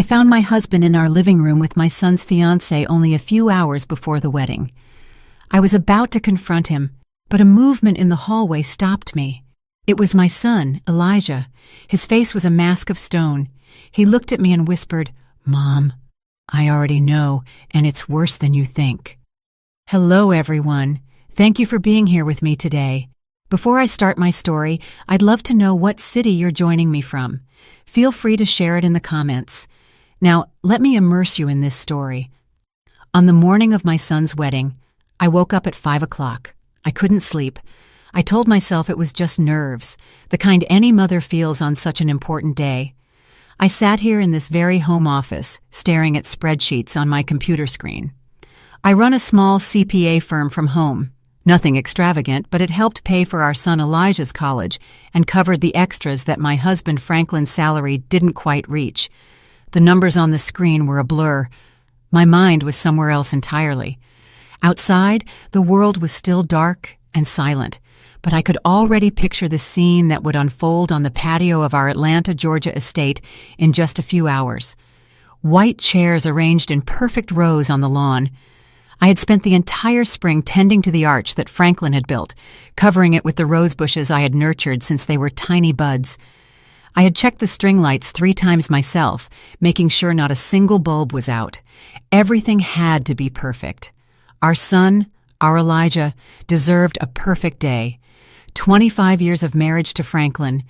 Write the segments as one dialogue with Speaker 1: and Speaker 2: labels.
Speaker 1: found my husband in our living room with my son's fiancée only a few hours before the wedding. I was about to confront him, but a movement in the hallway stopped me. It was my son, Elijah. His face was a mask of stone. He looked at me and whispered, "Mom, I already know, and it's worse than you think." Hello, everyone. Thank you for being here with me today. Before I start my story, I'd love to know what city you're joining me from. Feel free to share it in the comments. Now, let me immerse you in this story. On the morning of my son's wedding, I woke up at 5 o'clock. I couldn't sleep. I told myself it was just nerves, the kind any mother feels on such an important day. I sat here in this very home office, staring at spreadsheets on my computer screen. I run a small CPA firm from home. Nothing extravagant, but it helped pay for our son Elijah's college and covered the extras that my husband Franklin's salary didn't quite reach. The numbers on the screen were a blur. My mind was somewhere else entirely. Outside, the world was still dark and silent, but I could already picture the scene that would unfold on the patio of our Atlanta, Georgia estate in just a few hours. White chairs arranged in perfect rows on the lawn. I had spent the entire spring tending to the arch that Franklin had built, covering it with the rose bushes I had nurtured since they were tiny buds. I had checked the string lights 3 times myself, making sure not a single bulb was out. Everything had to be perfect. Our son, our Elijah, deserved a perfect day. 25 years of marriage to Franklin,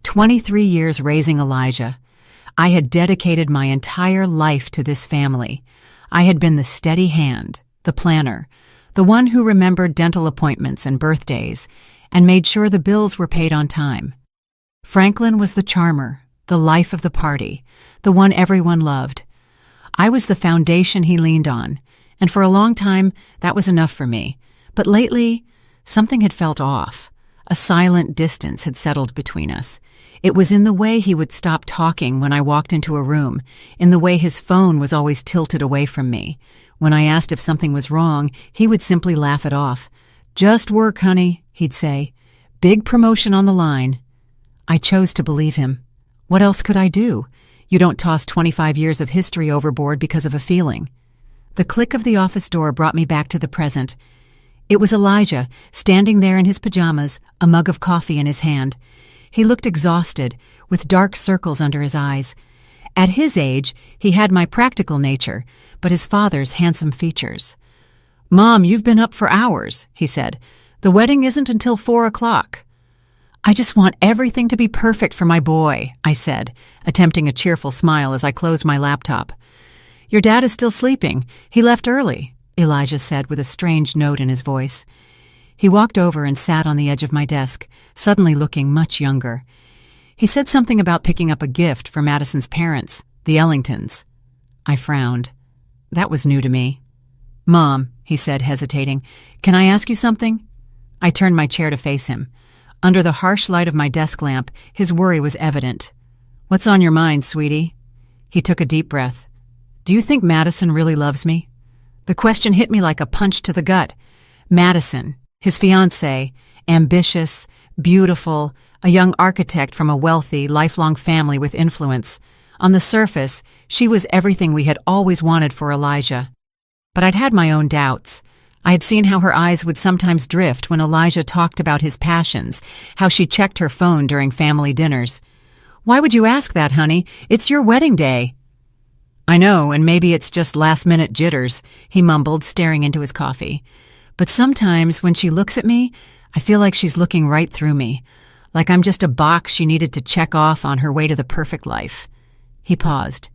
Speaker 1: 23 years raising Elijah. I had dedicated my entire life to this family. I had been the steady hand, the planner, the one who remembered dental appointments and birthdays, and made sure the bills were paid on time. Franklin was the charmer, the life of the party, the one everyone loved. I was the foundation he leaned on, and for a long time that was enough for me. But lately, something had felt off. A silent distance had settled between us. It was in the way he would stop talking when I walked into a room, in the way his phone was always tilted away from me. When I asked if something was wrong, he would simply laugh it off. "Just work, honey," he'd say. "Big promotion on the line." I chose to believe him. What else could I do? You don't toss 25 years of history overboard because of a feeling. The click of the office door brought me back to the present. It was Elijah, standing there in his pajamas, a mug of coffee in his hand. He looked exhausted, with dark circles under his eyes. At his age, he had my practical nature, but his father's handsome features. "Mom, you've been up for hours," he said. "The wedding isn't until 4 o'clock. "I just want everything to be perfect for my boy," I said, attempting a cheerful smile as I closed my laptop. "Your dad is still sleeping. He left early," Elijah said with a strange note in his voice. He walked over and sat on the edge of my desk, suddenly looking much younger. He said something about picking up a gift for Madison's parents, the Ellingtons. I frowned. That was new to me. "Mom," he said, hesitating, "can I ask you something?" I turned my chair to face him. Under the harsh light of my desk lamp, his worry was evident. "What's on your mind, sweetie?" He took a deep breath. "Do you think Madison really loves me?" The question hit me like a punch to the gut. Madison, his fiancée, ambitious, beautiful, a young architect from a wealthy, lifelong family with influence. On the surface, she was everything we had always wanted for Elijah. But I'd had my own doubts. I had seen how her eyes would sometimes drift when Elijah talked about his passions, how she checked her phone during family dinners. "Why would you ask that, honey? It's your wedding day." "I know, and maybe it's just last-minute jitters," he mumbled, staring into his coffee. "But sometimes when she looks at me, I feel like she's looking right through me, like I'm just a box she needed to check off on her way to the perfect life." He paused.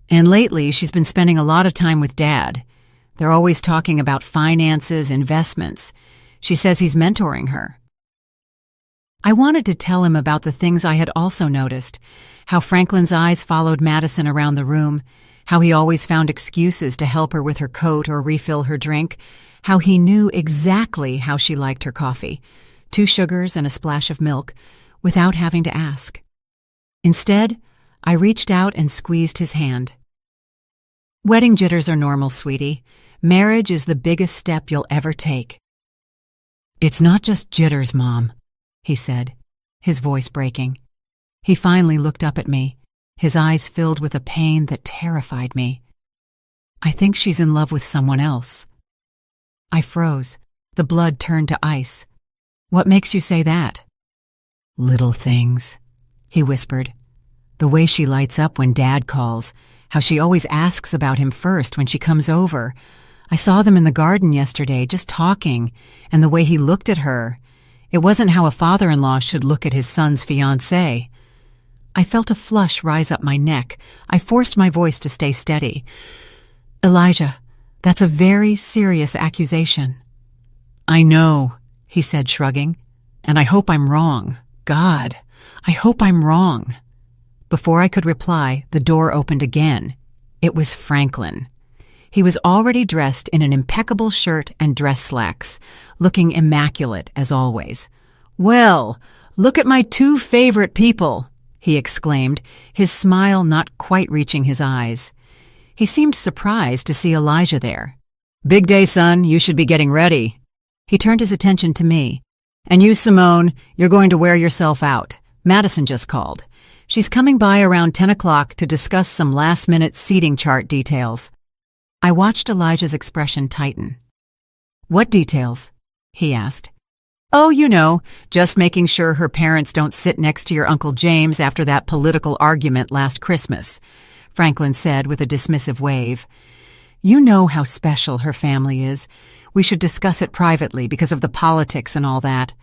Speaker 1: "And lately, she's been spending a lot of time with Dad. They're always talking about finances, investments. She says he's mentoring her." I wanted to tell him about the things I had also noticed, how Franklin's eyes followed Madison around the room, how he always found excuses to help her with her coat or refill her drink, how he knew exactly how she liked her coffee, 2 sugars and a splash of milk, without having to ask. Instead, I reached out and squeezed his hand. "Wedding jitters are normal, sweetie. Marriage is the biggest step you'll ever take." "It's not just jitters, Mom," he said, his voice breaking. He finally looked up at me. his eyes filled with a pain that terrified me. "I think she's in love with someone else." I froze. The blood turned to ice. "What makes you say that?" "Little things," he whispered. "The way she lights up when Dad calls, how she always asks about him first when she comes over. I saw them in the garden yesterday, just talking, and the way he looked at her. It wasn't how a father-in-law should look at his son's fiancée." I felt a flush rise up my neck. I forced my voice to stay steady. "Elijah, that's a very serious accusation." "I know," he said, shrugging, "and I hope I'm wrong. God, I hope I'm wrong." Before I could reply, the door opened again. It was Franklin. He was already dressed in an impeccable shirt and dress slacks, looking immaculate as always. "Well, look at my two favorite people," he exclaimed, his smile not quite reaching his eyes. He seemed surprised to see Elijah there. "Big day, son. You should be getting ready." He turned his attention to me. "And you, Simone, you're going to wear yourself out. Madison just called. She's coming by around 10 o'clock to discuss some last-minute seating chart details." I watched Elijah's expression tighten. "What details?" he asked. "Oh, you know, just making sure her parents don't sit next to your Uncle James after that political argument last Christmas," Franklin said with a dismissive wave. "You know how special her family is. We should discuss it privately because of the politics and all that."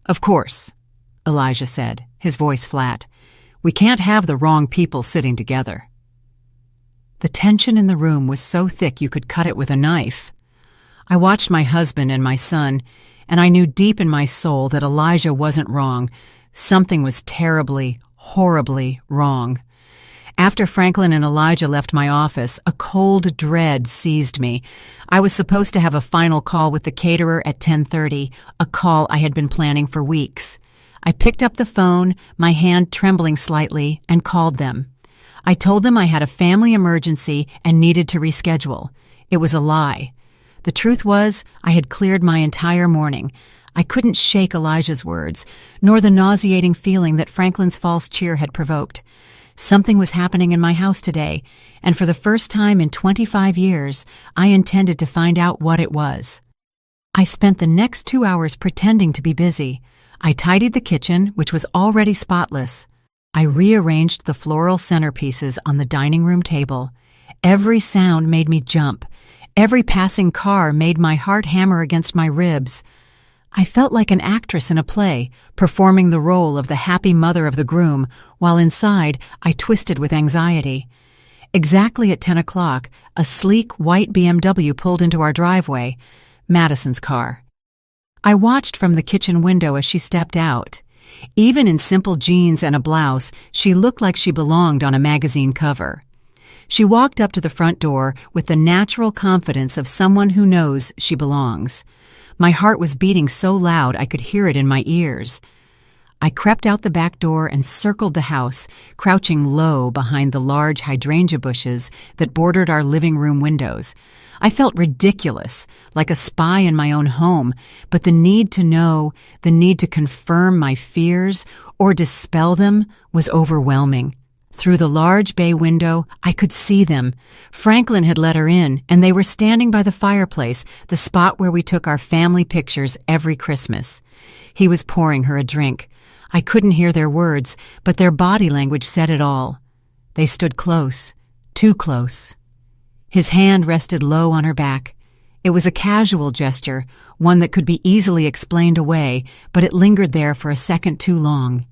Speaker 1: "Of course," Elijah said, his voice flat. "We can't have the wrong people sitting together." The tension in the room was so thick you could cut it with a knife. I watched my husband and my son, and I knew deep in my soul that Elijah wasn't wrong. Something was terribly, horribly wrong. After Franklin and Elijah left my office, a cold dread seized me. I was supposed to have a final call with the caterer at 10:30, a call I had been planning for weeks. I picked up the phone, my hand trembling slightly, and called them. I told them I had a family emergency and needed to reschedule. It was a lie. The truth was, I had cleared my entire morning. I couldn't shake Elijah's words, nor the nauseating feeling that Franklin's false cheer had provoked. Something was happening in my house today, and for the first time in 25 years, I intended to find out what it was. I spent the next 2 hours pretending to be busy. I tidied the kitchen, which was already spotless. I rearranged the floral centerpieces on the dining room table. Every sound made me jump. Every passing car made my heart hammer against my ribs. I felt like an actress in a play, performing the role of the happy mother of the groom, while inside I twisted with anxiety. Exactly at 10 o'clock, a sleek white BMW pulled into our driveway, Madison's car. I watched from the kitchen window as she stepped out. Even in simple jeans and a blouse, she looked like she belonged on a magazine cover. She walked up to the front door with the natural confidence of someone who knows she belongs. My heart was beating so loud I could hear it in my ears. I crept out the back door and circled the house, crouching low behind the large hydrangea bushes that bordered our living room windows. I felt ridiculous, like a spy in my own home, but the need to know, the need to confirm my fears or dispel them was overwhelming. Through the large bay window, I could see them. Franklin had let her in, and they were standing by the fireplace, the spot where we took our family pictures every Christmas. He was pouring her a drink. I couldn't hear their words, but their body language said it all. They stood close, too close. His hand rested low on her back. It was a casual gesture, one that could be easily explained away, but it lingered there for a second too long.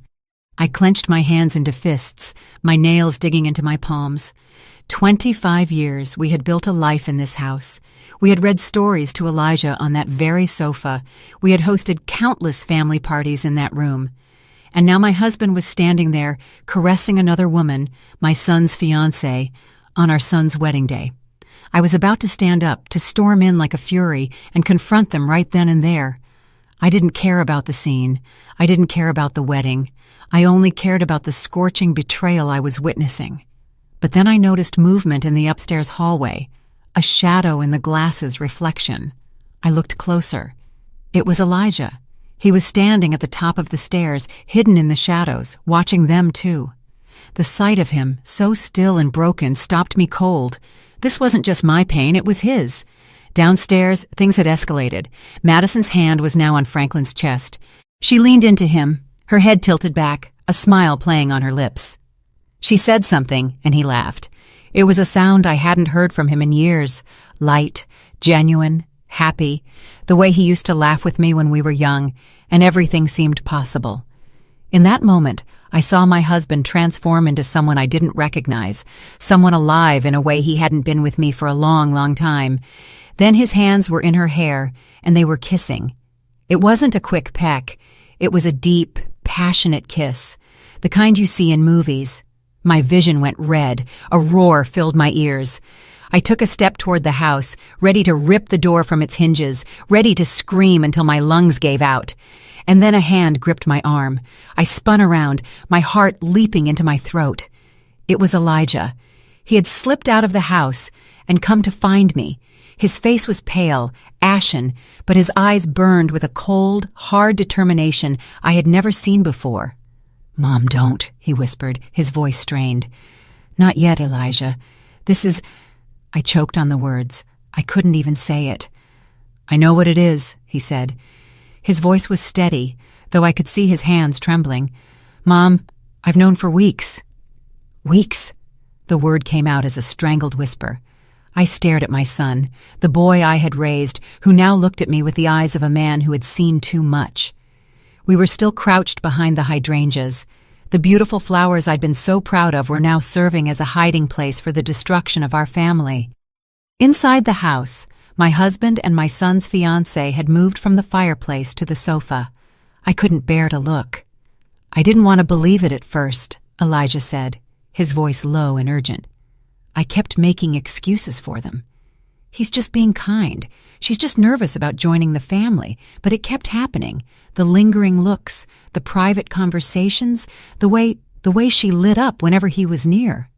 Speaker 1: I clenched my hands into fists, my nails digging into my palms. 25 years we had built a life in this house. We had read stories to Elijah on that very sofa. We had hosted countless family parties in that room. And now my husband was standing there, caressing another woman, my son's fiancée, on our son's wedding day. I was about to stand up, to storm in like a fury, and confront them right then and there. I didn't care about the scene. I didn't care about the wedding. I only cared about the scorching betrayal I was witnessing. But then I noticed movement in the upstairs hallway, a shadow in the glass's reflection. I looked closer. It was Elijah. He was standing at the top of the stairs, hidden in the shadows, watching them too. The sight of him, so still and broken, stopped me cold. This wasn't just my pain, it was his. Downstairs, things had escalated. Madison's hand was now on Franklin's chest. She leaned into him, her head tilted back, a smile playing on her lips. She said something, and he laughed. It was a sound I hadn't heard from him in years. Light, genuine, happy, the way he used to laugh with me when we were young, and everything seemed possible. In that moment, I saw my husband transform into someone I didn't recognize, someone alive in a way he hadn't been with me for a long, long time. Then his hands were in her hair, and they were kissing. It wasn't a quick peck. It was a deep, passionate kiss, the kind you see in movies. My vision went red. A roar filled my ears. I took a step toward the house, ready to rip the door from its hinges, ready to scream until my lungs gave out. And then a hand gripped my arm. I spun around, my heart leaping into my throat. It was Elijah. He had slipped out of the house and come to find me. His face was pale, ashen, but his eyes burned with a cold, hard determination I had never seen before. "Mom, don't," he whispered, his voice strained. "Not yet, Elijah. This is—" I choked on the words. I couldn't even say it. "I know what it is," he said. His voice was steady, though I could see his hands trembling. "Mom, I've known for weeks." "Weeks?" The word came out as a strangled whisper. I stared at my son, the boy I had raised, who now looked at me with the eyes of a man who had seen too much. We were still crouched behind the hydrangeas. The beautiful flowers I'd been so proud of were now serving as a hiding place for the destruction of our family. Inside the house, my husband and my son's fiancée had moved from the fireplace to the sofa. I couldn't bear to look. "I didn't want to believe it at first," Elijah said, his voice low and urgent. "I kept making excuses for them. He's just being kind. She's just nervous about joining the family." But it kept happening. The lingering looks, the private conversations, the way she lit up whenever he was near.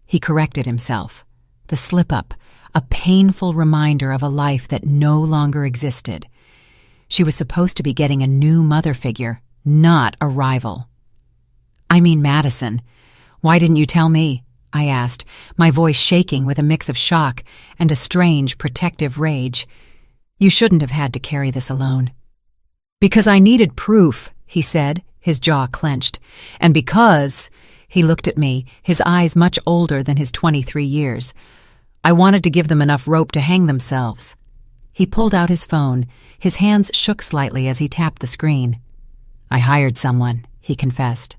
Speaker 1: He corrected himself. The slip-up, a painful reminder of a life that no longer existed. She was supposed to be getting a new mother figure, not a rival. "I mean Madison. Why didn't you tell me?" I asked, my voice shaking with a mix of shock and a strange, protective rage. "You shouldn't have had to carry this alone." "Because I needed proof," he said, his jaw clenched. "And because—" he looked at me, his eyes much older than his 23 years. "I wanted to give them enough rope to hang themselves." He pulled out his phone. His hands shook slightly as he tapped the screen. "I hired someone," he confessed.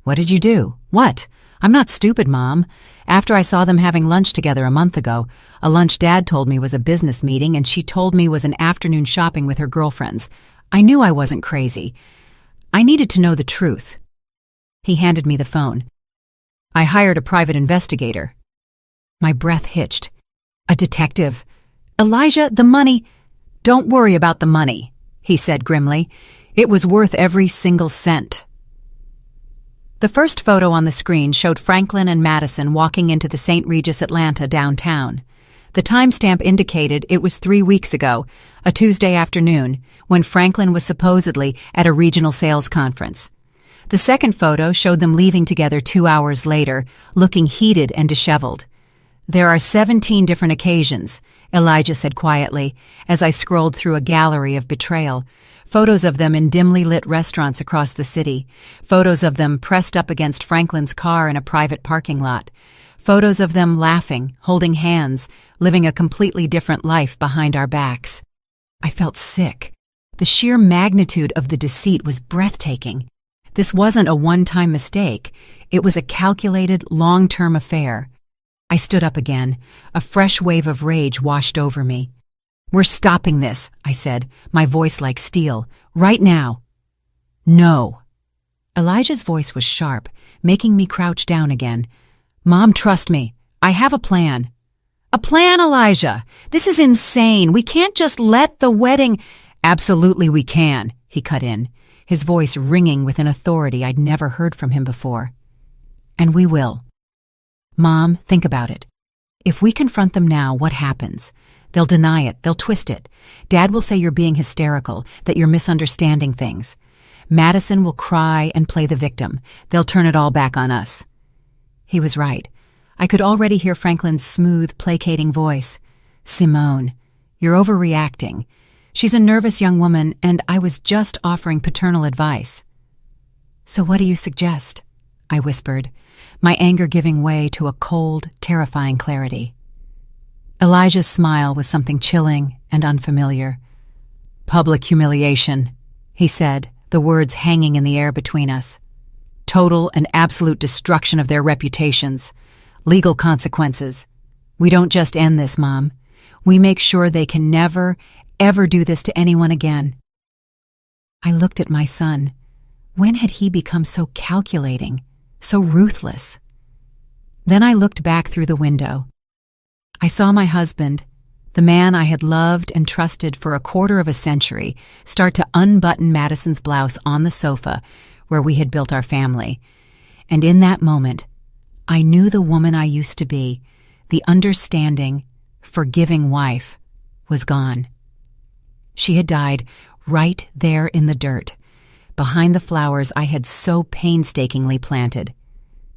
Speaker 1: "What did you do?" "What? I'm not stupid, Mom. After I saw them having lunch together a month ago, a lunch Dad told me was a business meeting and she told me was an afternoon shopping with her girlfriends. I knew I wasn't crazy. I needed to know the truth." He handed me the phone. "I hired a private investigator." My breath hitched. "A detective? Elijah, the money—" "Don't worry about the money," he said grimly. "It was worth every single cent." The first photo on the screen showed Franklin and Madison walking into the St. Regis Atlanta downtown. The timestamp indicated it was 3 weeks ago, a Tuesday afternoon, when Franklin was supposedly at a regional sales conference. The second photo showed them leaving together 2 hours later, looking heated and disheveled. "There are 17 different occasions," Elijah said quietly, as I scrolled through a gallery of betrayal. Photos of them in dimly lit restaurants across the city. Photos of them pressed up against Franklin's car in a private parking lot. Photos of them laughing, holding hands, living a completely different life behind our backs. I felt sick. The sheer magnitude of the deceit was breathtaking. This wasn't a one-time mistake. It was a calculated, long-term affair. I stood up again. A fresh wave of rage washed over me. "We're stopping this," I said, my voice like steel. "Right now." "No." Elijah's voice was sharp, making me crouch down again. "Mom, trust me. I have a plan." "A plan, Elijah? This is insane. We can't just let the wedding—" "Absolutely we can," he cut in, his voice ringing with an authority I'd never heard from him before. "And we will. Mom, think about it. If we confront them now, what happens? They'll deny it. They'll twist it. Dad will say you're being hysterical, that you're misunderstanding things. Madison will cry and play the victim. They'll turn it all back on us. He was right. I could already hear Franklin's smooth, placating voice. "Simone, you're overreacting. She's a nervous young woman, and I was just offering paternal advice." "So what do you suggest?" I whispered, my anger giving way to a cold, terrifying clarity. Elijah's smile was something chilling and unfamiliar. "Public humiliation," he said, the words hanging in the air between us. "Total and absolute destruction of their reputations. Legal consequences. We don't just end this, Mom. We make sure they can never, ever do this to anyone again." I looked at my son. When had he become so calculating, so ruthless? Then I looked back through the window. I saw my husband, the man I had loved and trusted for a quarter of a century, start to unbutton Madison's blouse on the sofa where we had built our family. And in that moment, I knew the woman I used to be, the understanding, forgiving wife, was gone. She had died right there in the dirt, behind the flowers I had so painstakingly planted.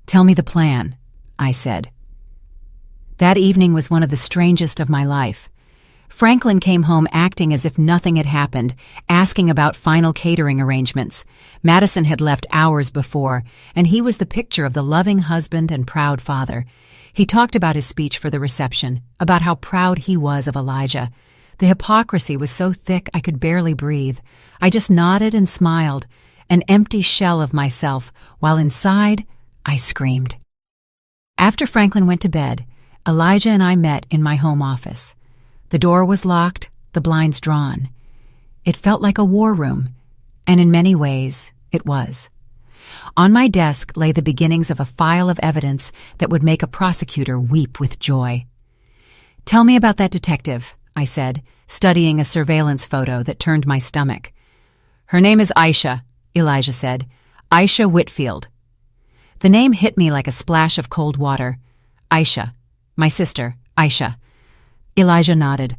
Speaker 1: "Tell me the plan," I said. That evening was one of the strangest of my life. Franklin came home acting as if nothing had happened, asking about final catering arrangements. Madison had left hours before, and he was the picture of the loving husband and proud father. He talked about his speech for the reception, about how proud he was of Elijah. The hypocrisy was so thick I could barely breathe. I just nodded and smiled, an empty shell of myself, while inside, I screamed. After Franklin went to bed, Elijah and I met in my home office. The door was locked, the blinds drawn. It felt like a war room, and in many ways, it was. On my desk lay the beginnings of a file of evidence that would make a prosecutor weep with joy. "Tell me about that detective," I said, studying a surveillance photo that turned my stomach. "Her name is Aisha," Elijah said. "Aisha Whitfield." The name hit me like a splash of cold water. "Aisha. My sister, Aisha." Elijah nodded.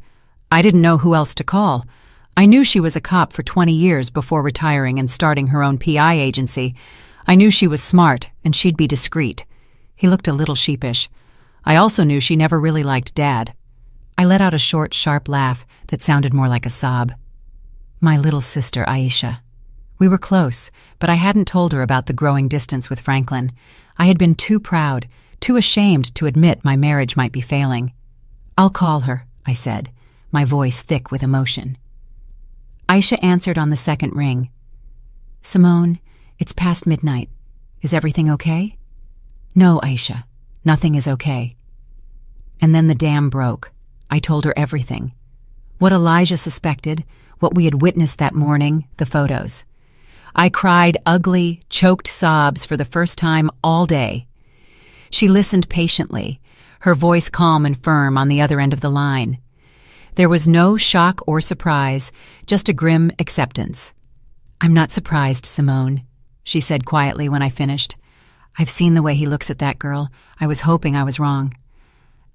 Speaker 1: "I didn't know who else to call. I knew she was a cop for 20 years before retiring and starting her own PI agency. I knew she was smart and she'd be discreet." He looked a little sheepish. "I also knew she never really liked Dad." I let out a short, sharp laugh that sounded more like a sob. "My little sister, Aisha." We were close, but I hadn't told her about the growing distance with Franklin. I had been too proud, too ashamed to admit my marriage might be failing. "I'll call her," I said, my voice thick with emotion. Aisha answered on the second ring. "Simone, it's past midnight. Is everything okay?" "No, Aisha, nothing is okay." And then the dam broke. I told her everything. What Elijah suspected, what we had witnessed that morning, the photos. I cried ugly, choked sobs for the first time all day. She listened patiently, her voice calm and firm on the other end of the line. There was no shock or surprise, just a grim acceptance. "I'm not surprised, Simone," she said quietly when I finished. "I've seen the way he looks at that girl. I was hoping I was wrong."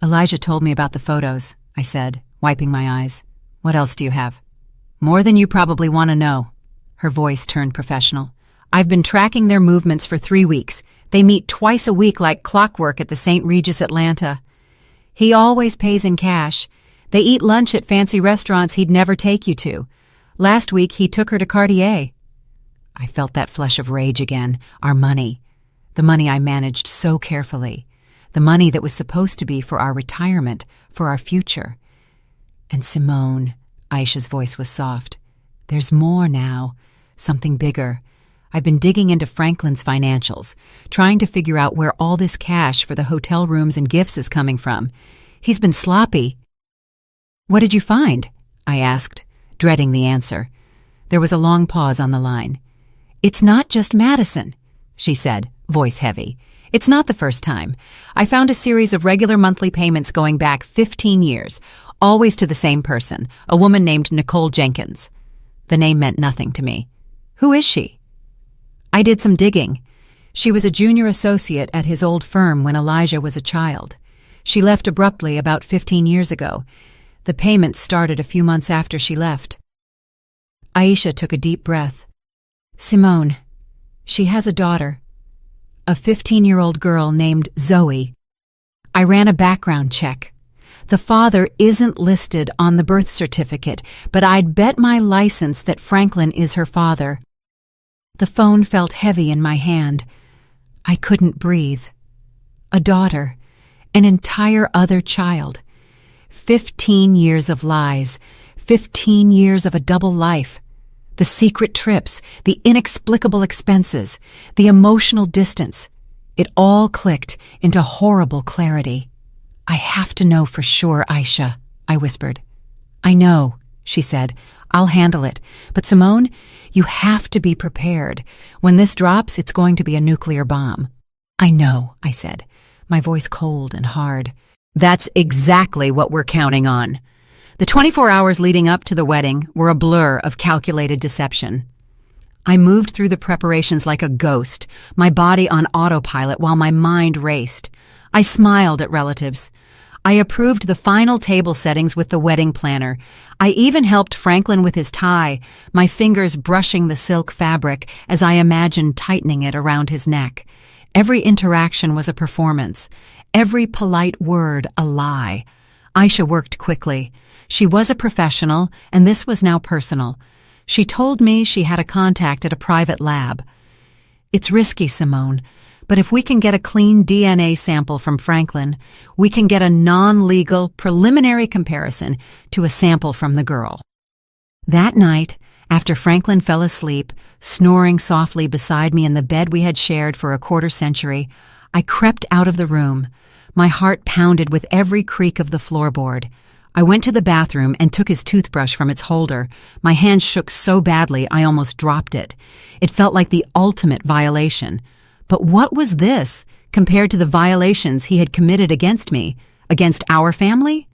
Speaker 1: "Elijah told me about the photos," I said, wiping my eyes. "What else do you have?" "More than you probably want to know." Her voice turned professional. "I've been tracking their movements for 3 weeks. They meet twice a week like clockwork at the St. Regis Atlanta. He always pays in cash. They eat lunch at fancy restaurants he'd never take you to. Last week he took her to Cartier." I felt that flush of rage again. Our money. The money I managed so carefully. The money that was supposed to be for our retirement, for our future. "And Simone," Aisha's voice was soft, "there's more now. Something bigger. I've been digging into Franklin's financials, trying to figure out where all this cash for the hotel rooms and gifts is coming from. He's been sloppy." "What did you find?" I asked, dreading the answer. There was a long pause on the line. "It's not just Madison," she said, voice heavy. "It's not the first time. I found a series of regular monthly payments going back 15 years, always to the same person, a woman named Nicole Jenkins." The name meant nothing to me. "Who is she?" I did some digging. She was a junior associate at his old firm when Elijah was a child. She left abruptly about 15 years ago. The payments started a few months after she left. Aisha took a deep breath. "Simone, she has a daughter. a 15-year-old girl named Zoe. I ran a background check. The father isn't listed on the birth certificate, but I'd bet my license that Franklin is her father. The phone felt heavy in my hand. I couldn't breathe. A daughter, an entire other child. 15 years of lies, 15 years of a double life. The secret trips, the inexplicable expenses, the emotional distance. It all clicked into horrible clarity. "I have to know for sure, Aisha," I whispered. "I know," she said. "I'll handle it. But Simone, you have to be prepared. When this drops, it's going to be a nuclear bomb." "I know," I said, my voice cold and hard. "That's exactly what we're counting on." The 24 hours leading up to the wedding were a blur of calculated deception. I moved through the preparations like a ghost, my body on autopilot while my mind raced. I smiled at relatives. I approved the final table settings with the wedding planner. I even helped Franklin with his tie, my fingers brushing the silk fabric as I imagined tightening it around his neck. Every interaction was a performance, every polite word a lie. Aisha worked quickly. She was a professional, and this was now personal. She told me she had a contact at a private lab. "It's risky, Simone, but if we can get a clean DNA sample from Franklin, we can get a non-legal preliminary comparison to a sample from the girl." That night, after Franklin fell asleep, snoring softly beside me in the bed we had shared for a quarter century, I crept out of the room. My heart pounded with every creak of the floorboard. I went to the bathroom and took his toothbrush from its holder. My hand shook so badly I almost dropped it. It felt like the ultimate violation. But what was this compared to the violations he had committed against me, against our family?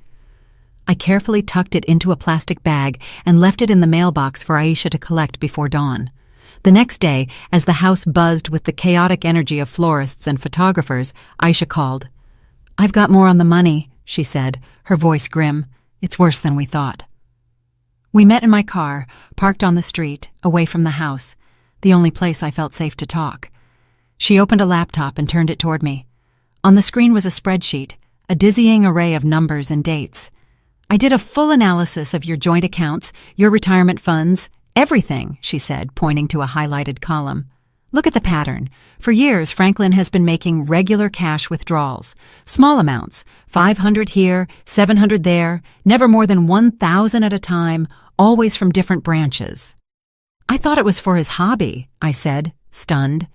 Speaker 1: I carefully tucked it into a plastic bag and left it in the mailbox for Aisha to collect before dawn. The next day, as the house buzzed with the chaotic energy of florists and photographers, Aisha called. "I've got more on the money," she said, her voice grim. "It's worse than we thought." We met in my car, parked on the street, away from the house, the only place I felt safe to talk. She opened a laptop and turned it toward me. On the screen was a spreadsheet, a dizzying array of numbers and dates. "I did a full analysis of your joint accounts, your retirement funds, everything," she said, pointing to a highlighted column. "Look at the pattern. For years, Franklin has been making regular cash withdrawals. Small amounts, 500 here, 700 there, never more than 1,000 at a time, always from different branches." "I thought it was for his hobby," I said, stunned.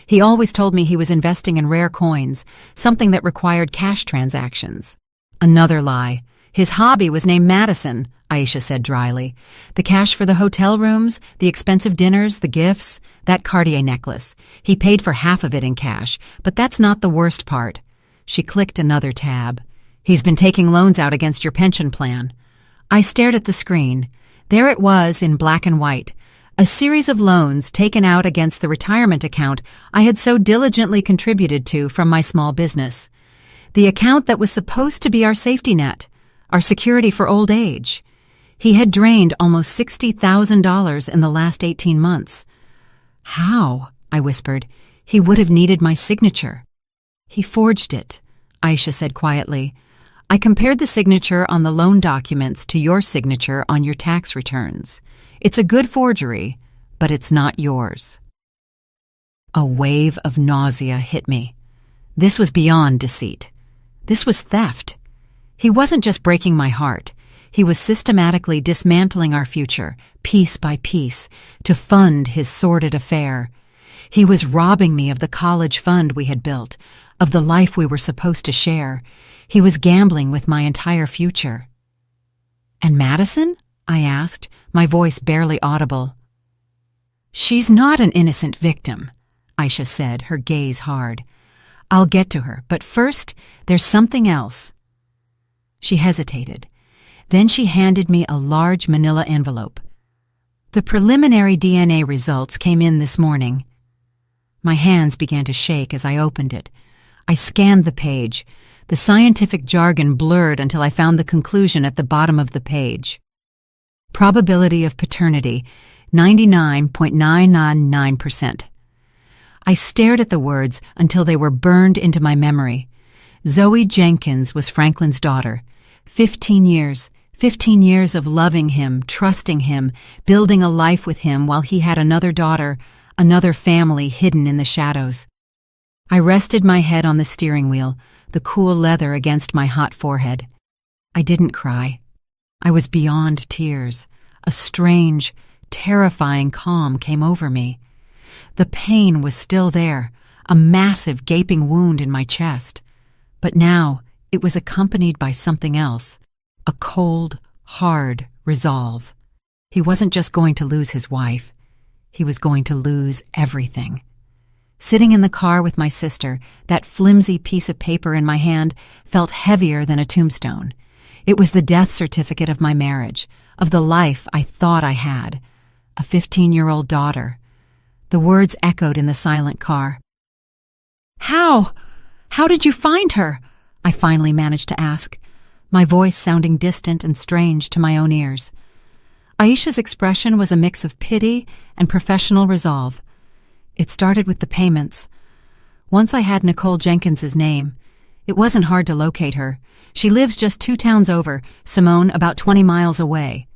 Speaker 1: "He always told me he was investing in rare coins, something that required cash transactions." Another lie. "His hobby was named Madison," Aisha said dryly. "The cash for the hotel rooms, the expensive dinners, the gifts, that Cartier necklace. He paid for half of it in cash, but that's not the worst part." She clicked another tab. "He's been taking loans out against your pension plan." I stared at the screen. There it was in black and white. A series of loans taken out against the retirement account I had so diligently contributed to from my small business. The account that was supposed to be our safety net, our security for old age. He had drained almost $60,000 in the last 18 months. "How?" I whispered. "He would have needed my signature." "He forged it," Aisha said quietly. "I compared the signature on the loan documents to your signature on your tax returns. It's a good forgery, but it's not yours." A wave of nausea hit me. This was beyond deceit. This was theft. He wasn't just breaking my heart. He was systematically dismantling our future, piece by piece, to fund his sordid affair. He was robbing me of the college fund we had built, of the life we were supposed to share. He was gambling with my entire future. "And Madison?" I asked, my voice barely audible. "She's not an innocent victim," Aisha said, her gaze hard. "I'll get to her, but first, there's something else." She hesitated. Then she handed me a large manila envelope. "The preliminary DNA results came in this morning." My hands began to shake as I opened it. I scanned the page. The scientific jargon blurred until I found the conclusion at the bottom of the page. Probability of paternity, 99.999%. I stared at the words until they were burned into my memory. Zoe Jenkins was Franklin's daughter. 15 years. 15 years of loving him, trusting him, building a life with him while he had another daughter, another family hidden in the shadows. I rested my head on the steering wheel, the cool leather against my hot forehead. I didn't cry. I was beyond tears. A strange, terrifying calm came over me. The pain was still there, a massive gaping wound in my chest. But now it was accompanied by something else. A cold, hard resolve. He wasn't just going to lose his wife. He was going to lose everything. Sitting in the car with my sister, that flimsy piece of paper in my hand felt heavier than a tombstone. It was the death certificate of my marriage, of the life I thought I had. A 15-year-old daughter. The words echoed in the silent car. How? How did you find her? I finally managed to ask, my voice sounding distant and strange to my own ears. Aisha's expression was a mix of pity and professional resolve. It started with the payments. Once I had Nicole Jenkins's name. It wasn't hard to locate her. She lives just 2 towns over, Simone about 20 miles away.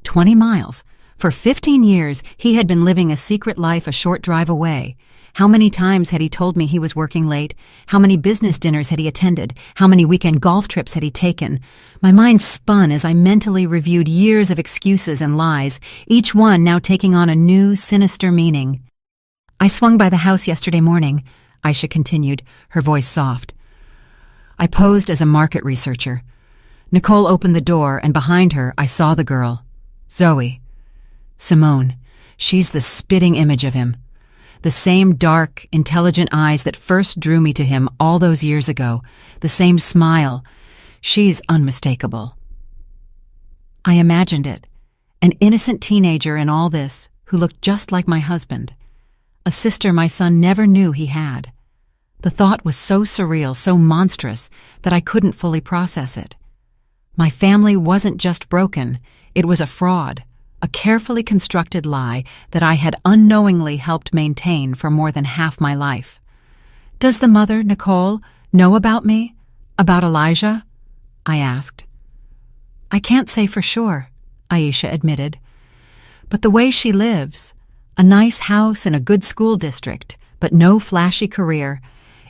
Speaker 1: 20 miles? For 15 years, he had been living a secret life a short drive away. How many times had he told me he was working late? How many business dinners had he attended? How many weekend golf trips had he taken? My mind spun as I mentally reviewed years of excuses and lies, each one now taking on a new, sinister meaning. I swung by the house yesterday morning, Aisha continued, her voice soft. I posed as a market researcher. Nicole opened the door, and behind her I saw the girl. Zoe. Simone. She's the spitting image of him. The same dark, intelligent eyes that first drew me to him all those years ago. The same smile. She's unmistakable. I imagined it. An innocent teenager in all this, who looked just like my husband. A sister my son never knew he had. The thought was so surreal, so monstrous, that I couldn't fully process it. My family wasn't just broken, it was a fraud. A carefully constructed lie that I had unknowingly helped maintain for more than half my life. Does the mother, Nicole, know about me? About Elijah? I asked. I can't say for sure, Aisha admitted. But the way she lives, a nice house in a good school district, but no flashy career,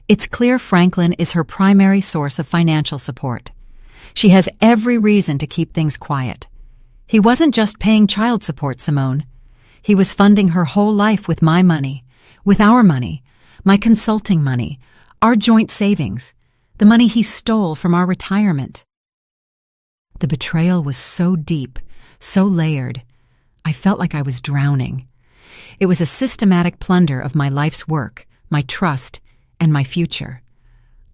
Speaker 1: it's clear Franklin is her primary source of financial support. She has every reason to keep things quiet. He wasn't just paying child support, Simone. He was funding her whole life with my money, with our money, my consulting money, our joint savings, the money he stole from our retirement. The betrayal was so deep, so layered, I felt like I was drowning. It was a systematic plunder of my life's work, my trust, and my future.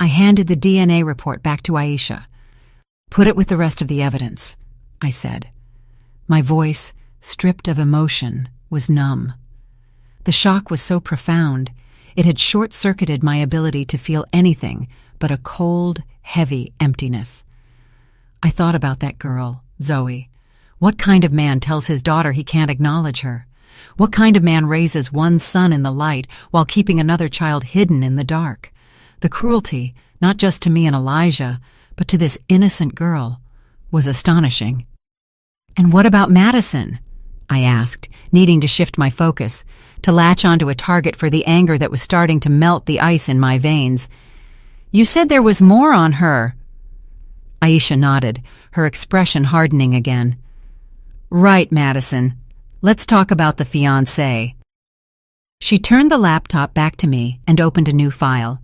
Speaker 1: I handed the DNA report back to Aisha. Put it with the rest of the evidence, I said. My voice, stripped of emotion, was numb. The shock was so profound, it had short-circuited my ability to feel anything but a cold, heavy emptiness. I thought about that girl, Zoe. What kind of man tells his daughter he can't acknowledge her? What kind of man raises one son in the light while keeping another child hidden in the dark? The cruelty, not just to me and Elijah, but to this innocent girl, was astonishing. And what about Madison? I asked, needing to shift my focus, to latch onto a target for the anger that was starting to melt the ice in my veins. You said there was more on her. Aisha nodded, her expression hardening again. Right, Madison. Let's talk about the fiancé. She turned the laptop back to me and opened a new file.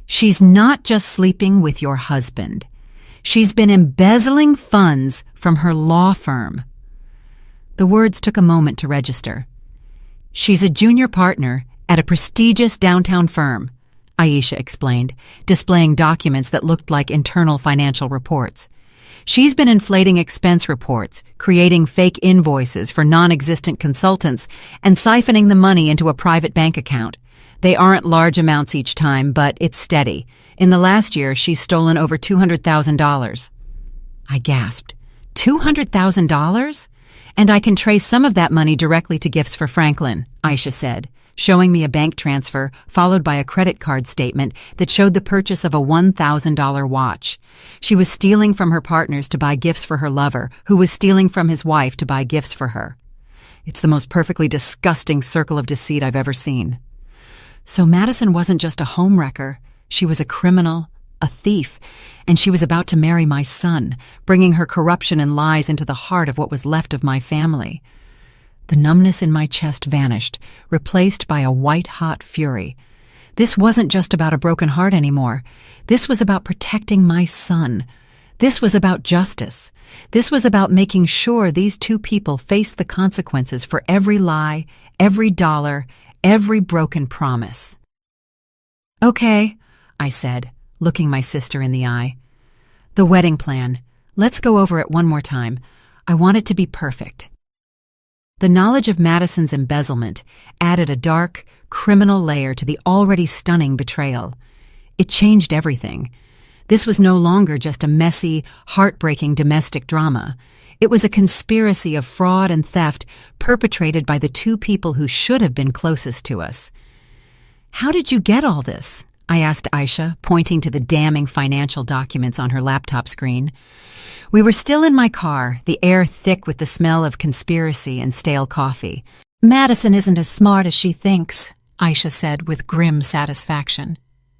Speaker 1: She's not just sleeping with your husband. She's been embezzling funds from her law firm. The words took a moment to register. She's a junior partner at a prestigious downtown firm, Aisha explained, displaying documents that looked like internal financial reports. She's been inflating expense reports, creating fake invoices for non-existent consultants, and siphoning the money into a private bank account. They aren't large amounts each time, but it's steady. In the last year, she's stolen over $200,000. I gasped. $200,000? And I can trace some of that money directly to gifts for Franklin, Aisha said, showing me a bank transfer followed by a credit card statement that showed the purchase of a $1,000 watch. She was stealing from her partners to buy gifts for her lover, who was stealing from his wife to buy gifts for her. It's the most perfectly disgusting circle of deceit I've ever seen. So Madison wasn't just a homewrecker. She was a criminal, a thief, and she was about to marry my son, bringing her corruption and lies into the heart of what was left of my family. The numbness in my chest vanished, replaced by a white-hot fury. This wasn't just about a broken heart anymore. This was about protecting my son. This was about justice. This was about making sure these two people faced the consequences for every lie, every dollar, every broken promise. "Okay," I said, looking my sister in the eye. "The wedding plan. Let's go over it one more time. I want it to be perfect." The knowledge of Madison's embezzlement added a dark, criminal layer to the already stunning betrayal. It changed everything. This was no longer just a messy, heartbreaking domestic drama. It was a conspiracy of fraud and theft perpetrated by the two people who should have been closest to us. "How did you get all this?" I asked Aisha, pointing to the damning financial documents on her laptop screen. We were still in my car, the air thick with the smell of conspiracy and stale coffee. "Madison isn't as smart as she thinks," Aisha said with grim satisfaction.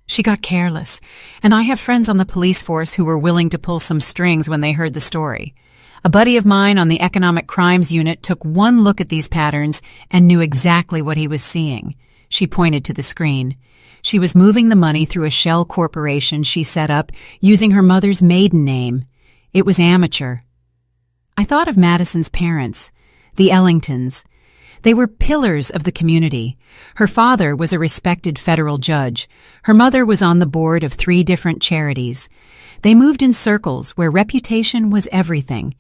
Speaker 1: "She got careless, and I have friends on the police force who were willing to pull some strings when they heard the story. A buddy of mine on the Economic Crimes Unit took one look at these patterns and knew exactly what he was seeing." She pointed to the screen. She was moving the money through a shell corporation she set up using her mother's maiden name. It was amateur. I thought of Madison's parents, the Ellingtons. They were pillars of the community. Her father was a respected federal judge. Her mother was on the board of 3 different charities. They moved in circles where reputation was everything.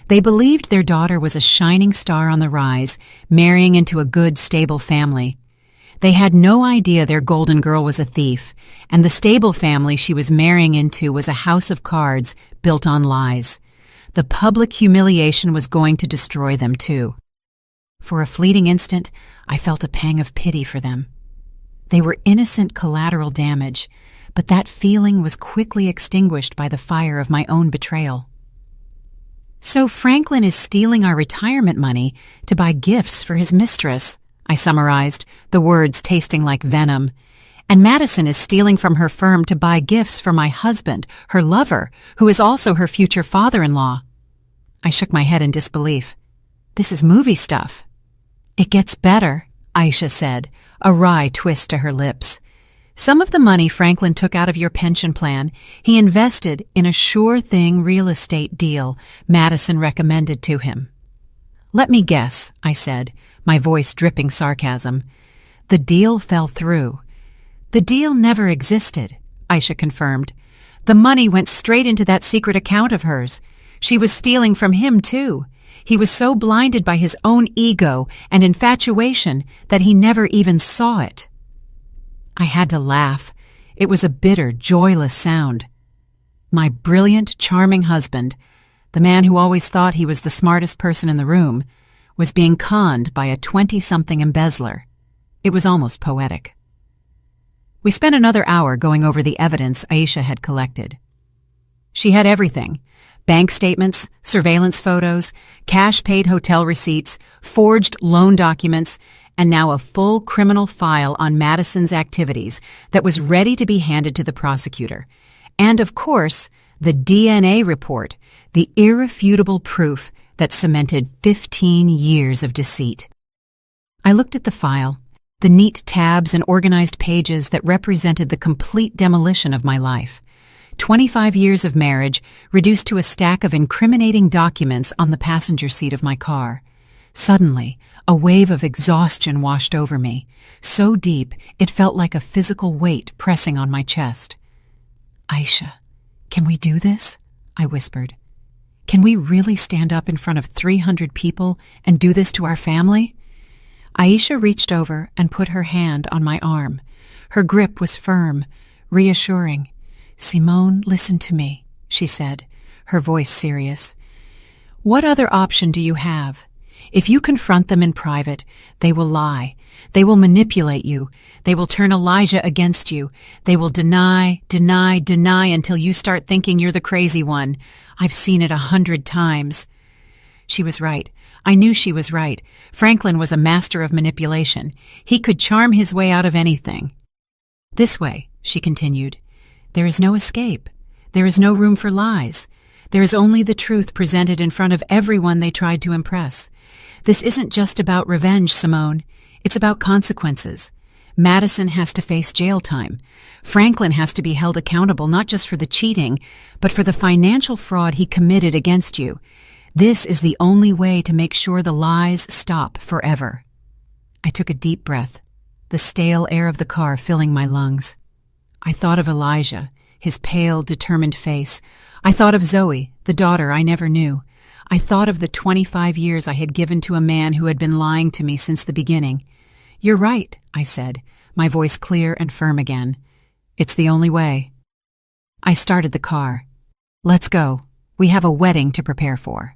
Speaker 1: They believed their daughter was a shining star on the rise, marrying into a good, stable family. They had no idea their golden girl was a thief, and the stable family she was marrying into was a house of cards built on lies. The public humiliation was going to destroy them, too. For a fleeting instant, I felt a pang of pity for them. They were innocent collateral damage, but that feeling was quickly extinguished by the fire of my own betrayal. "So Franklin is stealing our retirement money to buy gifts for his mistress," I summarized, the words tasting like venom. "And Madison is stealing from her firm to buy gifts for my husband, her lover, who is also her future father-in-law." I shook my head in disbelief. "This is movie stuff." "It gets better," Aisha said, a wry twist to her lips. "Some of the money Franklin took out of your pension plan, he invested in a sure-thing real estate deal Madison recommended to him." "Let me guess," I said, my voice dripping sarcasm. "The deal fell through." "The deal never existed," Aisha confirmed. "The money went straight into that secret account of hers. She was stealing from him, too. He was so blinded by his own ego and infatuation that he never even saw it." I had to laugh. It was a bitter, joyless sound. My brilliant, charming husband, the man who always thought he was the smartest person in the room, was being conned by a 20-something embezzler. It was almost poetic. We spent another hour going over the evidence Aisha had collected. She had everything: bank statements, surveillance photos, cash-paid hotel receipts, forged loan documents, and now a full criminal file on Madison's activities that was ready to be handed to the prosecutor. And, of course, the DNA report, the irrefutable proof that cemented 15 years of deceit. I looked at the file, the neat tabs and organized pages that represented the complete demolition of my life. 25 years of marriage reduced to a stack of incriminating documents on the passenger seat of my car. Suddenly, a wave of exhaustion washed over me, so deep it felt like a physical weight pressing on my chest. "Aisha, can we do this?" I whispered. "Can we really stand up in front of 300 people and do this to our family?" Aisha reached over and put her hand on my arm. Her grip was firm, reassuring. "Simone, listen to me," she said, her voice serious. "What other option do you have? If you confront them in private, they will lie. They will manipulate you. They will turn Elijah against you. They will deny until you start thinking you're the crazy one. I've seen it 100 times. She was right. I knew she was right. Franklin was a master of manipulation. He could charm his way out of anything. This way, she continued. There is no escape. There is no room for lies. There is only the truth presented in front of everyone they tried to impress. This isn't just about revenge, Simone. It's about consequences. Madison has to face jail time. Franklin has to be held accountable not just for the cheating, but for the financial fraud he committed against you. This is the only way to make sure the lies stop forever. I took a deep breath, the stale air of the car filling my lungs. I thought of Elijah, his pale, determined face. I thought of Zoe, the daughter I never knew. I thought of the 25 years I had given to a man who had been lying to me since the beginning. You're right, I said, my voice clear and firm again. It's the only way. I started the car. Let's go. We have a wedding to prepare for.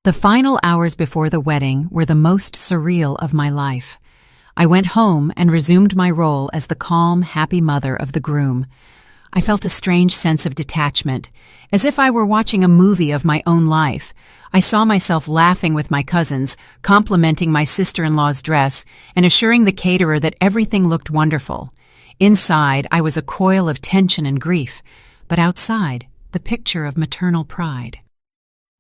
Speaker 1: The final hours before the wedding were the most surreal of my life. I went home and resumed my role as the calm, happy mother of the groom. I felt a strange sense of detachment, as if I were watching a movie of my own life. I saw myself laughing with my cousins, complimenting my sister-in-law's dress, and assuring the caterer that everything looked wonderful. Inside, I was a coil of tension and grief, but outside, the picture of maternal pride.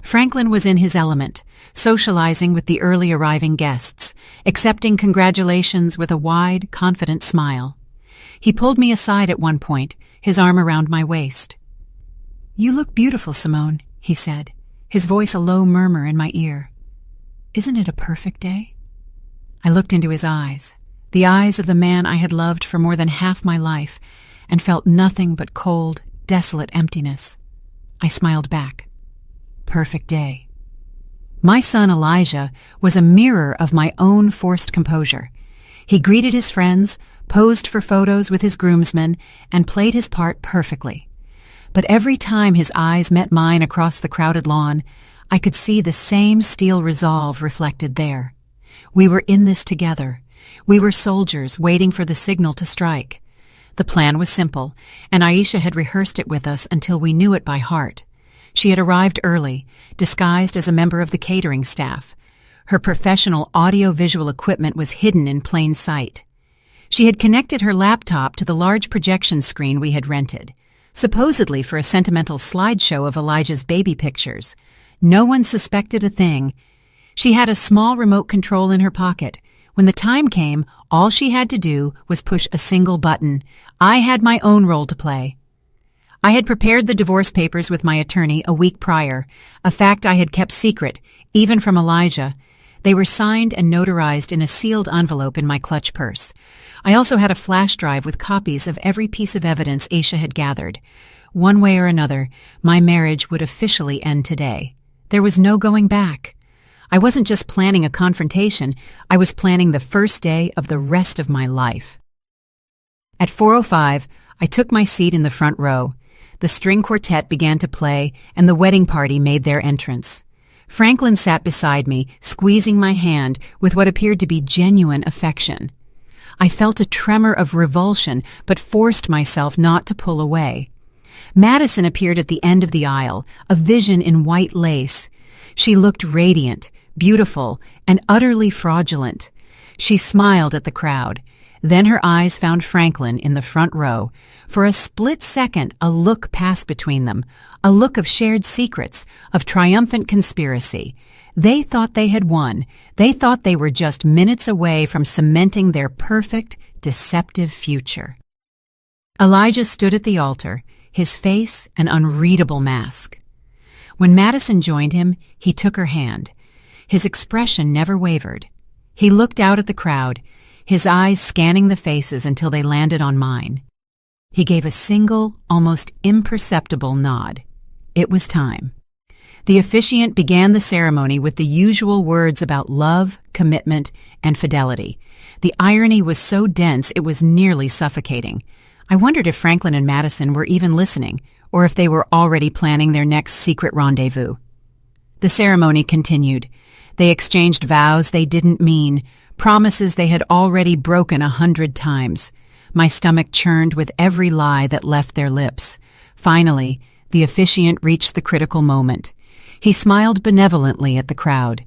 Speaker 1: Franklin was in his element, socializing with the early arriving guests, accepting congratulations with a wide, confident smile. He pulled me aside at one point, his arm around my waist. "You look beautiful, Simone," he said, his voice a low murmur in my ear. "Isn't it a perfect day?" I looked into his eyes, the eyes of the man I had loved for more than half my life, and felt nothing but cold, desolate emptiness. I smiled back. Perfect day. My son Elijah was a mirror of my own forced composure. He greeted his friends, posed for photos with his groomsmen, and played his part perfectly. But every time his eyes met mine across the crowded lawn, I could see the same steel resolve reflected there. We were in this together. We were soldiers waiting for the signal to strike. The plan was simple, and Aisha had rehearsed it with us until we knew it by heart. She had arrived early, disguised as a member of the catering staff. Her professional audio-visual equipment was hidden in plain sight. She had connected her laptop to the large projection screen we had rented, supposedly for a sentimental slideshow of Elijah's baby pictures. No one suspected a thing. She had a small remote control in her pocket. When the time came, all she had to do was push a single button. I had my own role to play. I had prepared the divorce papers with my attorney a week prior, a fact I had kept secret, even from Elijah. They were signed and notarized in a sealed envelope in my clutch purse. I also had a flash drive with copies of every piece of evidence Aisha had gathered. One way or another, my marriage would officially end today. There was no going back. I wasn't just planning a confrontation, I was planning the first day of the rest of my life. At 4:05, I took my seat in the front row. The string quartet began to play, and the wedding party made their entrance. Franklin sat beside me, squeezing my hand with what appeared to be genuine affection. I felt a tremor of revulsion, but forced myself not to pull away. Madison appeared at the end of the aisle, a vision in white lace. She looked radiant, beautiful, and utterly fraudulent. She smiled at the crowd. Then her eyes found Franklin in the front row. For a split second, a look passed between them, a look of shared secrets, of triumphant conspiracy. They thought they had won. They thought they were just minutes away from cementing their perfect, deceptive future. Elijah stood at the altar, his face an unreadable mask. When Madison joined him, he took her hand. His expression never wavered. He looked out at the crowd, his eyes scanning the faces until they landed on mine. He gave a single, almost imperceptible nod. It was time. The officiant began the ceremony with the usual words about love, commitment, and fidelity. The irony was so dense it was nearly suffocating. I wondered if Franklin and Madison were even listening, or if they were already planning their next secret rendezvous. The ceremony continued. They exchanged vows they didn't mean, promises they had already broken 100 times. My stomach churned with every lie that left their lips. Finally, the officiant reached the critical moment. He smiled benevolently at the crowd.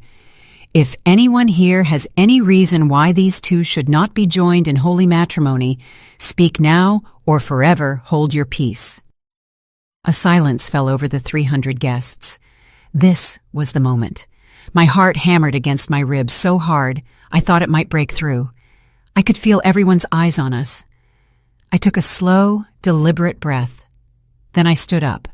Speaker 1: "If anyone here has any reason why these two should not be joined in holy matrimony, speak now or forever hold your peace." A silence fell over the 300 guests. This was the moment. My heart hammered against my ribs so hard I thought it might break through. I could feel everyone's eyes on us. I took a slow, deliberate breath. Then I stood up.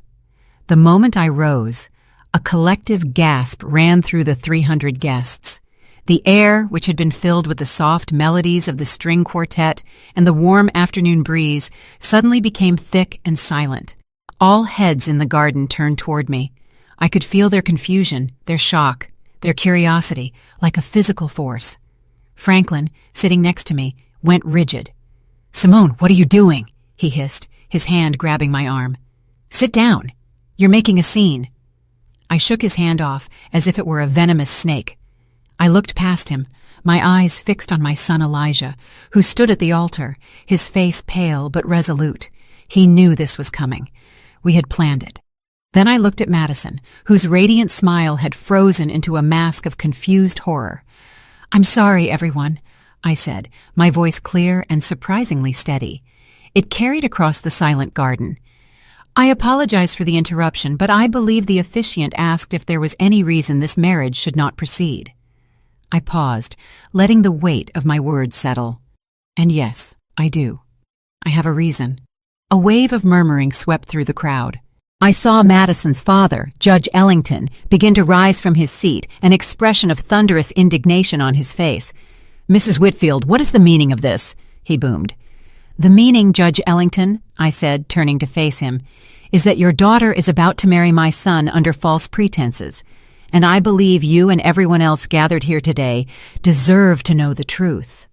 Speaker 1: The moment I rose, a collective gasp ran through the 300 guests. The air, which had been filled with the soft melodies of the string quartet and the warm afternoon breeze, suddenly became thick and silent. All heads in the garden turned toward me. I could feel their confusion, their shock, their curiosity, like a physical force. Franklin, sitting next to me, went rigid. "Simone, what are you doing?" he hissed, his hand grabbing my arm. "Sit down. You're making a scene." I shook his hand off as if it were a venomous snake. I looked past him, my eyes fixed on my son Elijah, who stood at the altar, his face pale but resolute. He knew this was coming. We had planned it. Then I looked at Madison, whose radiant smile had frozen into a mask of confused horror. "I'm sorry, everyone," I said, my voice clear and surprisingly steady. It carried across the silent garden. "I apologize for the interruption, but I believe the officiant asked if there was any reason this marriage should not proceed." I paused, letting the weight of my words settle. "And yes, I do. I have a reason." A wave of murmuring swept through the crowd. I saw Madison's father, Judge Ellington, begin to rise from his seat, an expression of thunderous indignation on his face. "Mrs. Whitfield, what is the meaning of this?" he boomed. "The meaning, Judge Ellington," I said, turning to face him, "is that your daughter is about to marry my son under false pretenses, and I believe you and everyone else gathered here today deserve to know the truth."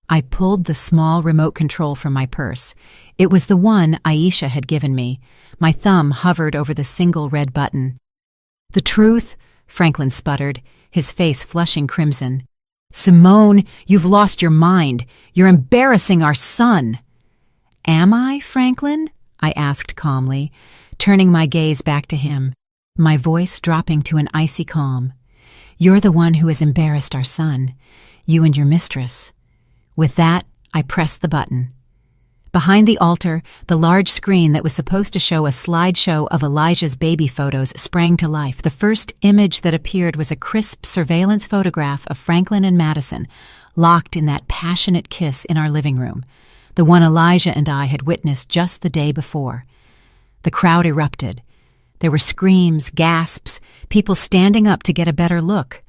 Speaker 1: I pulled the small remote control from my purse. It was the one Aisha had given me. My thumb hovered over the single red button. "The truth?" Franklin sputtered, his face flushing crimson. "Simone, you've lost your mind. You're embarrassing our son." "Am I, Franklin?" I asked calmly, turning my gaze back to him, my voice dropping to an icy calm. "You're the one who has embarrassed our son, you and your mistress." With that, I pressed the button. Behind the altar, the large screen that was supposed to show a slideshow of Elijah's baby photos sprang to life. The first image that appeared was a crisp surveillance photograph of Franklin and Madison, locked in that passionate kiss in our living room, the one Elijah and I had witnessed just the day before. The crowd erupted. There were screams, gasps, people standing up to get a better look.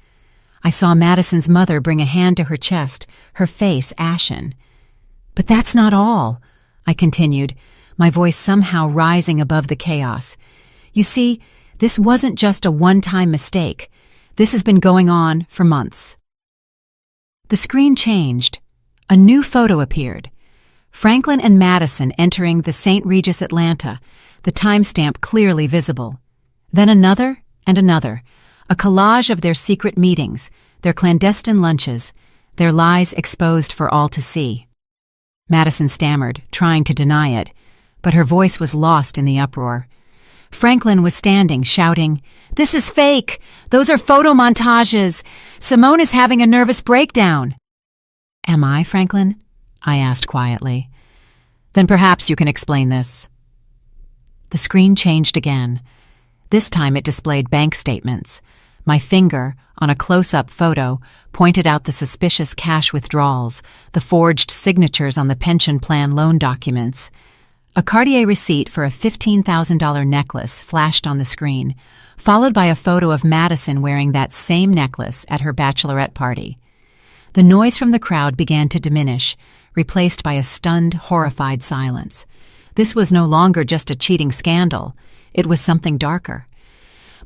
Speaker 1: I saw Madison's mother bring a hand to her chest, her face ashen. "But that's not all," I continued, my voice somehow rising above the chaos. "You see, this wasn't just a one-time mistake. This has been going on for months." The screen changed. A new photo appeared. Franklin and Madison entering the St. Regis Atlanta, the timestamp clearly visible. Then another and another, a collage of their secret meetings, their clandestine lunches, their lies exposed for all to see. Madison stammered, trying to deny it, but her voice was lost in the uproar. Franklin was standing, shouting, "This is fake! Those are photo montages! Simone is having a nervous breakdown!" "Am I, Franklin?" I asked quietly. "Then perhaps you can explain this." The screen changed again. This time it displayed bank statements. My finger, on a close-up photo, pointed out the suspicious cash withdrawals, the forged signatures on the pension plan loan documents. A Cartier receipt for a $15,000 necklace flashed on the screen, followed by a photo of Madison wearing that same necklace at her bachelorette party. The noise from the crowd began to diminish, replaced by a stunned, horrified silence. This was no longer just a cheating scandal. It was something darker.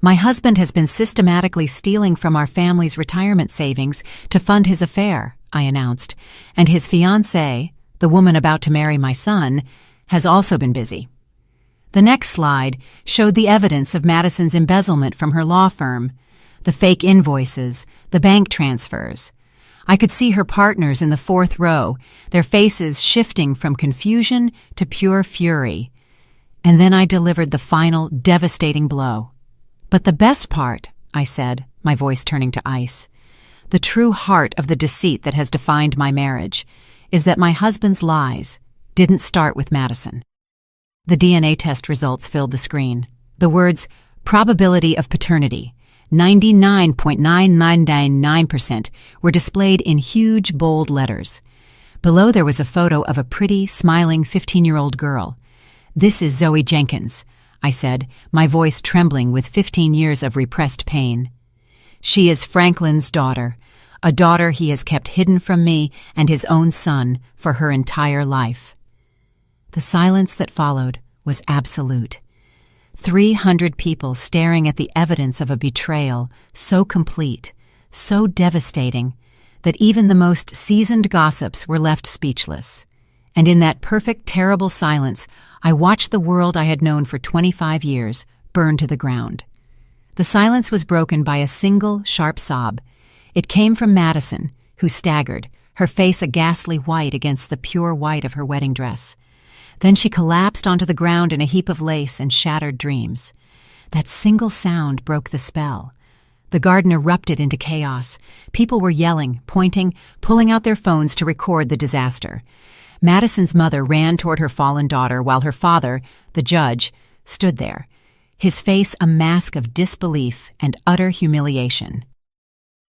Speaker 1: "My husband has been systematically stealing from our family's retirement savings to fund his affair," I announced, "and his fiancée, the woman about to marry my son, has also been busy." The next slide showed the evidence of Madison's embezzlement from her law firm, the fake invoices, the bank transfers. I could see her partners in the fourth row, their faces shifting from confusion to pure fury. And then I delivered the final, devastating blow. "But the best part," I said, my voice turning to ice, "the true heart of the deceit that has defined my marriage, is that my husband's lies didn't start with Madison." The DNA test results filled the screen. The words, "probability of paternity," 99.9999%, were displayed in huge, bold letters. Below there was a photo of a pretty, smiling 15-year-old girl. "This is Zoe Jenkins," I said, my voice trembling with 15 years of repressed pain. "She is Franklin's daughter, a daughter he has kept hidden from me and his own son for her entire life." The silence that followed was absolute. 300 people staring at the evidence of a betrayal so complete, so devastating, that even the most seasoned gossips were left speechless. And in that perfect, terrible silence, I watched the world I had known for 25 years burn to the ground. The silence was broken by a single, sharp sob. It came from Madison, who staggered, her face a ghastly white against the pure white of her wedding dress. Then she collapsed onto the ground in a heap of lace and shattered dreams. That single sound broke the spell. The garden erupted into chaos. People were yelling, pointing, pulling out their phones to record the disaster. Madison's mother ran toward her fallen daughter while her father, the judge, stood there, his face a mask of disbelief and utter humiliation.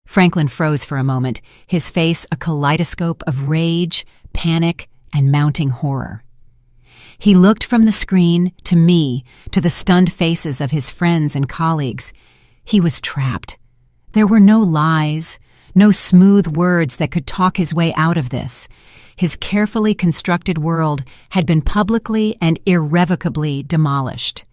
Speaker 1: Franklin froze for a moment, his face a kaleidoscope of rage, panic, and mounting horror. He looked from the screen to me, to the stunned faces of his friends and colleagues. He was trapped. There were no lies, no smooth words that could talk his way out of this. His carefully constructed world had been publicly and irrevocably demolished.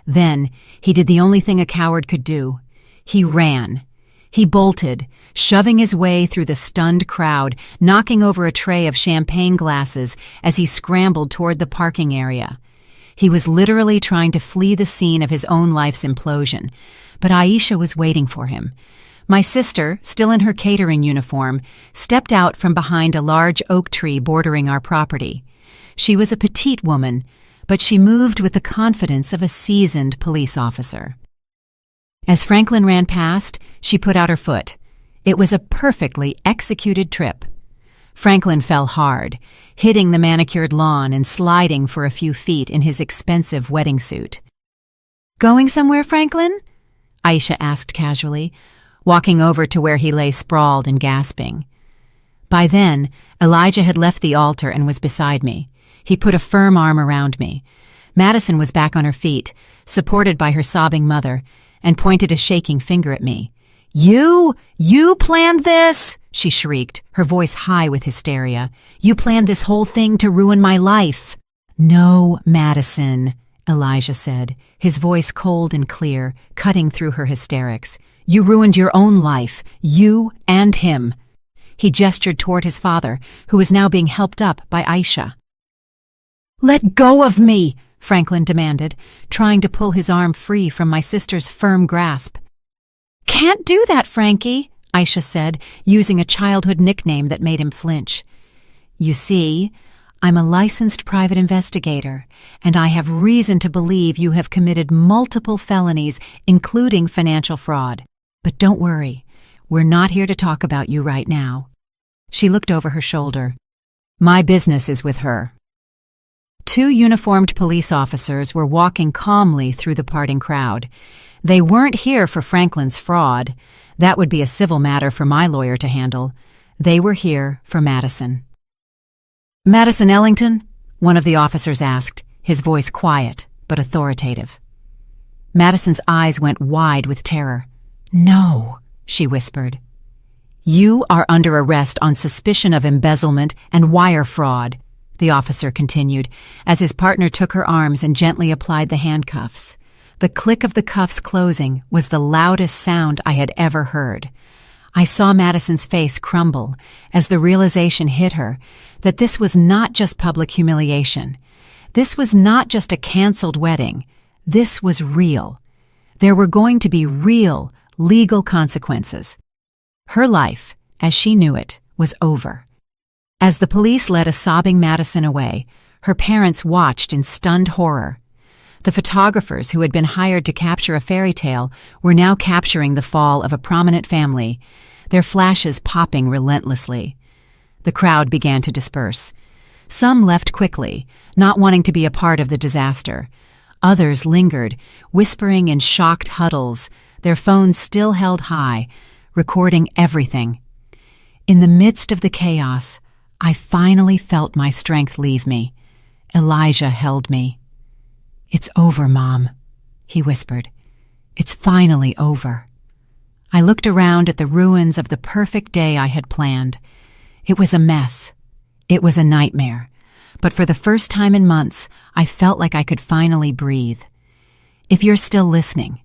Speaker 1: Then he did the only thing a coward could do. He ran. He bolted, shoving his way through the stunned crowd, knocking over a tray of champagne glasses as he scrambled toward the parking area. He was literally trying to flee the scene of his own life's implosion, but Aisha was waiting for him. My sister, still in her catering uniform, stepped out from behind a large oak tree bordering our property. She was a petite woman, but she moved with the confidence of a seasoned police officer. As Franklin ran past, she put out her foot. It was a perfectly executed trip. Franklin fell hard, hitting the manicured lawn and sliding for a few feet in his expensive wedding suit. "Going somewhere, Franklin?" Aisha asked casually, walking over to where he lay sprawled and gasping. By then, Elijah had left the altar and was beside me. He put a firm arm around me. Madison was back on her feet, supported by her sobbing mother, and pointed a shaking finger at me. You planned this?" she shrieked, her voice high with hysteria. "You planned this whole thing to ruin my life." "No, Madison," Elijah said, his voice cold and clear, cutting through her hysterics. "You ruined your own life, you and him." He gestured toward his father, who was now being helped up by Aisha. "Let go of me!" Franklin demanded, trying to pull his arm free from my sister's firm grasp. "Can't do that, Frankie," Aisha said, using a childhood nickname that made him flinch. "You see, I'm a licensed private investigator, and I have reason to believe you have committed multiple felonies, including financial fraud. But don't worry, we're not here to talk about you right now." She looked over her shoulder. "My business is with her." 2 uniformed police officers were walking calmly through the parting crowd. They weren't here for Franklin's fraud. That would be a civil matter for my lawyer to handle. They were here for Madison. "Madison Ellington?" one of the officers asked, his voice quiet but authoritative. Madison's eyes went wide with terror. "No," she whispered. "You are under arrest on suspicion of embezzlement and wire fraud," the officer continued, as his partner took her arms and gently applied the handcuffs. The click of the cuffs closing was the loudest sound I had ever heard. I saw Madison's face crumble as the realization hit her that this was not just public humiliation. This was not just a canceled wedding. This was real. There were going to be real, legal consequences. Her life, as she knew it, was over. As the police led a sobbing Madison away, her parents watched in stunned horror. The photographers who had been hired to capture a fairy tale were now capturing the fall of a prominent family, their flashes popping relentlessly. The crowd began to disperse. Some left quickly, not wanting to be a part of the disaster. Others lingered, whispering in shocked huddles, their phones still held high, recording everything. In the midst of the chaos, I finally felt my strength leave me. Elijah held me. "It's over, Mom," he whispered. "It's finally over." I looked around at the ruins of the perfect day I had planned. It was a mess. It was a nightmare. But for the first time in months, I felt like I could finally breathe. If you're still listening,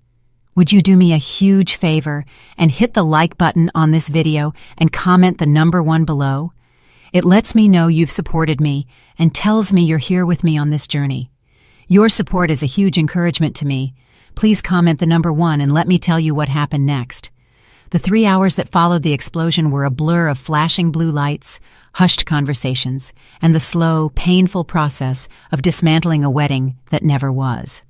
Speaker 1: would you do me a huge favor and hit the like button on this video and comment the number 1 below? It lets me know you've supported me and tells me you're here with me on this journey. Your support is a huge encouragement to me. Please comment the number 1 and let me tell you what happened next. The 3 hours that followed the explosion were a blur of flashing blue lights, hushed conversations, and the slow, painful process of dismantling a wedding that never was.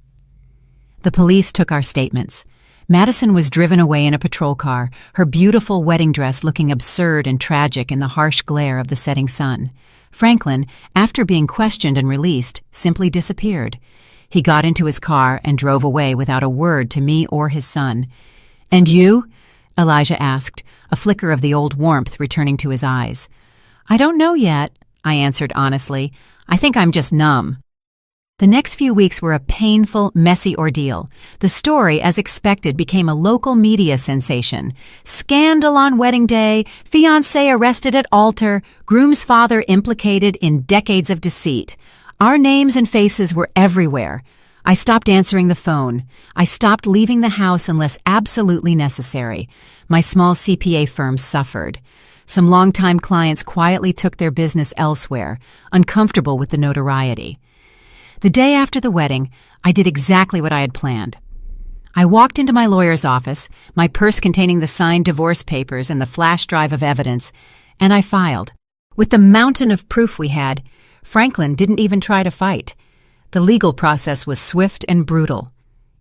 Speaker 1: The police took our statements. Madison was driven away in a patrol car, her beautiful wedding dress looking absurd and tragic in the harsh glare of the setting sun. Franklin, after being questioned and released, simply disappeared. He got into his car and drove away without a word to me or his son. "And you?" Elijah asked, a flicker of the old warmth returning to his eyes. "I don't know yet," I answered honestly. "I think I'm just numb." The next few weeks were a painful, messy ordeal. The story, as expected, became a local media sensation. Scandal on wedding day, fiancé arrested at altar, groom's father implicated in decades of deceit. Our names and faces were everywhere. I stopped answering the phone. I stopped leaving the house unless absolutely necessary. My small CPA firm suffered. Some longtime clients quietly took their business elsewhere, uncomfortable with the notoriety. The day after the wedding, I did exactly what I had planned. I walked into my lawyer's office, my purse containing the signed divorce papers and the flash drive of evidence, and I filed. With the mountain of proof we had, Franklin didn't even try to fight. The legal process was swift and brutal.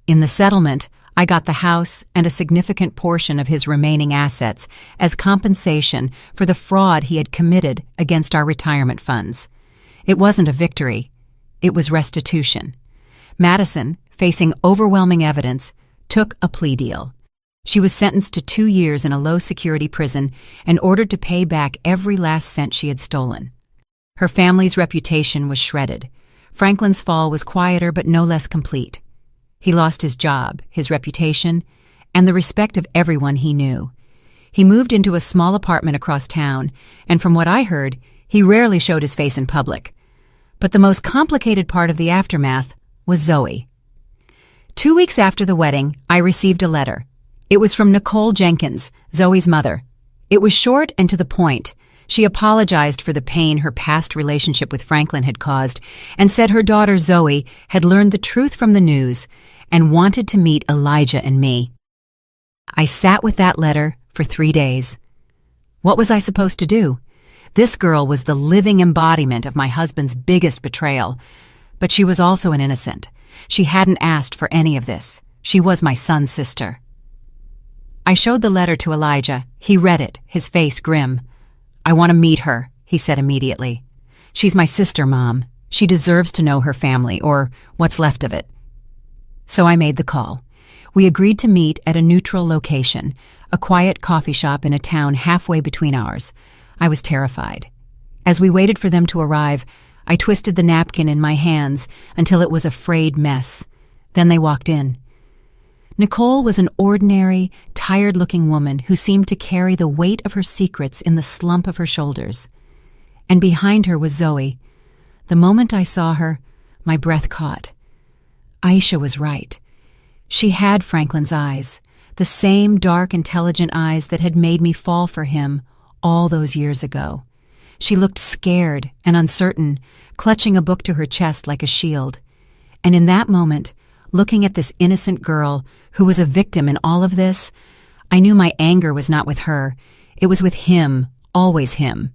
Speaker 1: In the settlement, I got the house and a significant portion of his remaining assets as compensation for the fraud he had committed against our retirement funds. It wasn't a victory. It was restitution. Madison, facing overwhelming evidence, took a plea deal. She was sentenced to 2 years in a low-security prison and ordered to pay back every last cent she had stolen. Her family's reputation was shredded. Franklin's fall was quieter but no less complete. He lost his job, his reputation, and the respect of everyone he knew. He moved into a small apartment across town, and from what I heard, he rarely showed his face in public. But the most complicated part of the aftermath was Zoe. 2 weeks after the wedding, I received a letter. It was from Nicole Jenkins, Zoe's mother. It was short and to the point. She apologized for the pain her past relationship with Franklin had caused and said her daughter Zoe had learned the truth from the news and wanted to meet Elijah and me. I sat with that letter for 3 days. What was I supposed to do? This girl was the living embodiment of my husband's biggest betrayal, but she was also an innocent. She hadn't asked for any of this. She was my son's sister. I showed the letter to Elijah. He read it, his face grim. "I want to meet her," he said immediately. "She's my sister, Mom. She deserves to know her family, or what's left of it." So I made the call. We agreed to meet at a neutral location, a quiet coffee shop in a town halfway between ours. I was terrified. As we waited for them to arrive, I twisted the napkin in my hands until it was a frayed mess. Then they walked in. Nicole was an ordinary, tired-looking woman who seemed to carry the weight of her secrets in the slump of her shoulders. And behind her was Zoe. The moment I saw her, my breath caught. Aisha was right. She had Franklin's eyes, the same dark, intelligent eyes that had made me fall for him all those years ago. She looked scared and uncertain, clutching a book to her chest like a shield. And in that moment, looking at this innocent girl who was a victim in all of this, I knew my anger was not with her. It was with him, always him.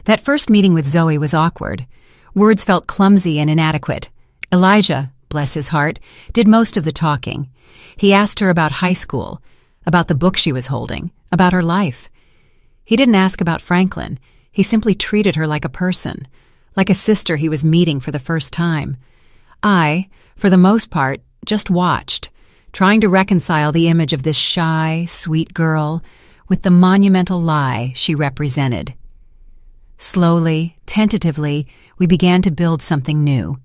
Speaker 1: That first meeting with Zoe was awkward. Words felt clumsy and inadequate. Elijah, bless his heart, did most of the talking. He asked her about high school, about the book she was holding, about her life. He didn't ask about Franklin. He simply treated her like a person, like a sister he was meeting for the first time. I, for the most part, just watched, trying to reconcile the image of this shy, sweet girl with the monumental lie she represented. Slowly, tentatively, we began to build something new.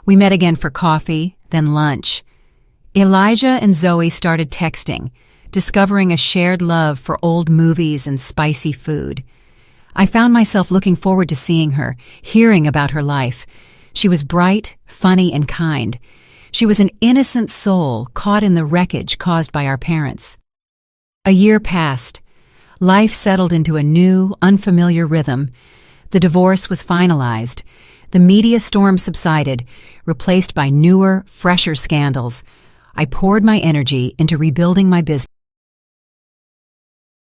Speaker 1: We met again for coffee, then lunch. Elijah and Zoe started texting, discovering a shared love for old movies and spicy food. I found myself looking forward to seeing her, hearing about her life. She was bright, funny, and kind. She was an innocent soul caught in the wreckage caused by our parents. A year passed. Life settled into a new, unfamiliar rhythm. The divorce was finalized. The media storm subsided, replaced by newer, fresher scandals. I poured my energy into rebuilding my business.